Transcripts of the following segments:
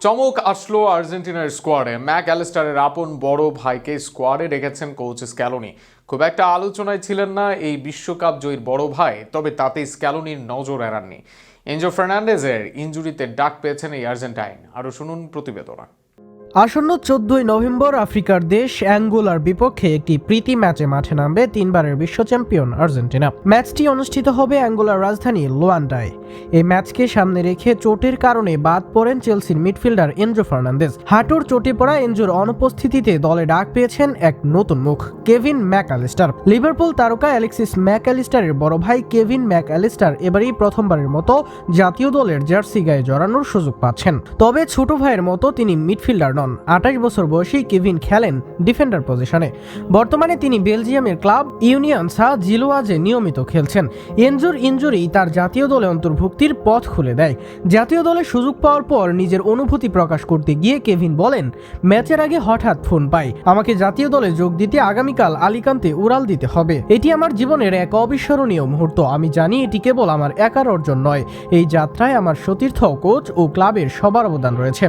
চমক আসলো আর্জেন্টিনার স্কোয়াডে। ম্যাক অ্যালিস্টারের আপন বড় ভাইকে স্কোয়াডে রেখেছেন কোচ স্ক্যালোনি। খুব একটা আলোচনায় ছিলেন না এই বিশ্বকাপ জয়ীর বড় ভাই, তবে তাতে স্ক্যালোনির নজর এড়াননি। এনজো ফার্নান্ডেজের ইনজুরিতে ডাক পেয়েছেন এই আর্জেন্টাইন। আরও শুনুন প্রতিবেদনা। আসন্ন 14 নভেম্বর আফ্রিকার দেশ অ্যাঙ্গোলার বিপক্ষে একটি প্রীতি ম্যাচে মাঠে নামবে তিনবারের বিশ্ব চ্যাম্পিয়ন আর্জেন্টিনা। ম্যাচটি অনুষ্ঠিত হবে অ্যাঙ্গোলার রাজধানী লুয়ান্ডায়। এই ম্যাচকে সামনে রেখে চোটের কারণে বাদ পড়েন চেলসির মিডফিল্ডার এনজো ফার্নান্দেজ। হাঁটুর চোটে পড়া এনজোর অনুপস্থিতিতে দলে ডাক পেয়েছেন এক নতুন মুখ, কেভিন ম্যাক অ্যালিস্টার। লিভারপুল তারকা অ্যালেক্সিস ম্যাক অ্যালিস্টারের বড় ভাই কেভিন ম্যাক অ্যালিস্টার এবারই প্রথমবারের মতো জাতীয় দলের জার্সি গায়ে জড়ানোর সুযোগ পাচ্ছেন। তবে ছোট ভাইয়ের মতো তিনি মিডফিল্ডার নন। 28 বছর বয়সী কেভিন খেলেন ডিফেন্ডার পজিশনে। বর্তমানে তিনি বেলজিয়ামের ক্লাব ইউনিয়ন সা জিলোয়াজে নিয়মিত খেলছেন। এনজোর ইনজুরি তার জাতীয় দলে অন্তর্ভুক্তির পথ খুলে দেয়। জাতীয় দলে সুযোগ পাওয়ার পর নিজের অনুভূতি প্রকাশ করতে গিয়ে কেভিন বলেন, ম্যাচের আগে হঠাৎ ফোন পাই, আমাকে জাতীয় দলে যোগ দিতে আগামীকাল আলিকান্তে উড়াল দিতে হবে। এটি আমার জীবনের এক অবিস্মরণীয় মুহূর্ত। আমি জানি এটি কেবল আমার একার অর্জন নয়, এই যাত্রায় আমার সতীর্থ, কোচ ও ক্লাবের সবার অবদান রয়েছে।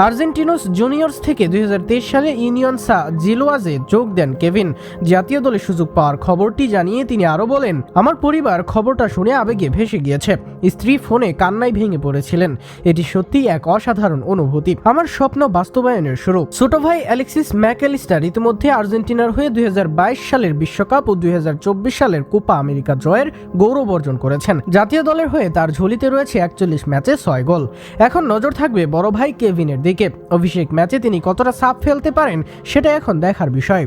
আর্জেন্টিনোস জুনিয়র্স থেকে 2023 সালে ইউনিয়ন সা জিলোয়াজে যোগ দেন কেভিন। জাতীয় দলে সুযোগ পাওয়ার খবরটি জানিয়ে তিনি আরো বলেন, আমার পরিবার খবরটা শুনে আবেগে ভেসে গিয়েছে। স্ত্রী ফোনে কান্নায় ভেঙে পড়েছিলেন। এটি সত্যিই এক অসাধারণ অনুভূতি, আমার স্বপ্ন বাস্তবায়নের শুরু। ছোট ভাই অ্যালেক্সিস ম্যাক অ্যালিস্টার ইতিমধ্যে আর্জেন্টিনার হয়ে 2022 সালের বিশ্বকাপ ও 2024 সালের কোপা আমেরিকা জয়ের গৌরব অর্জন করেছেন। জাতীয় দলের হয়ে তার ঝুলিতে রয়েছে 41 ম্যাচে 6 গোল। এখন নজর থাকবে বড় ভাই কেভিনের দিকে। অভিষেক ম্যাচে তিনি কতটা ছাপ ফেলতে পারেন সেটা এখন দেখার বিষয়।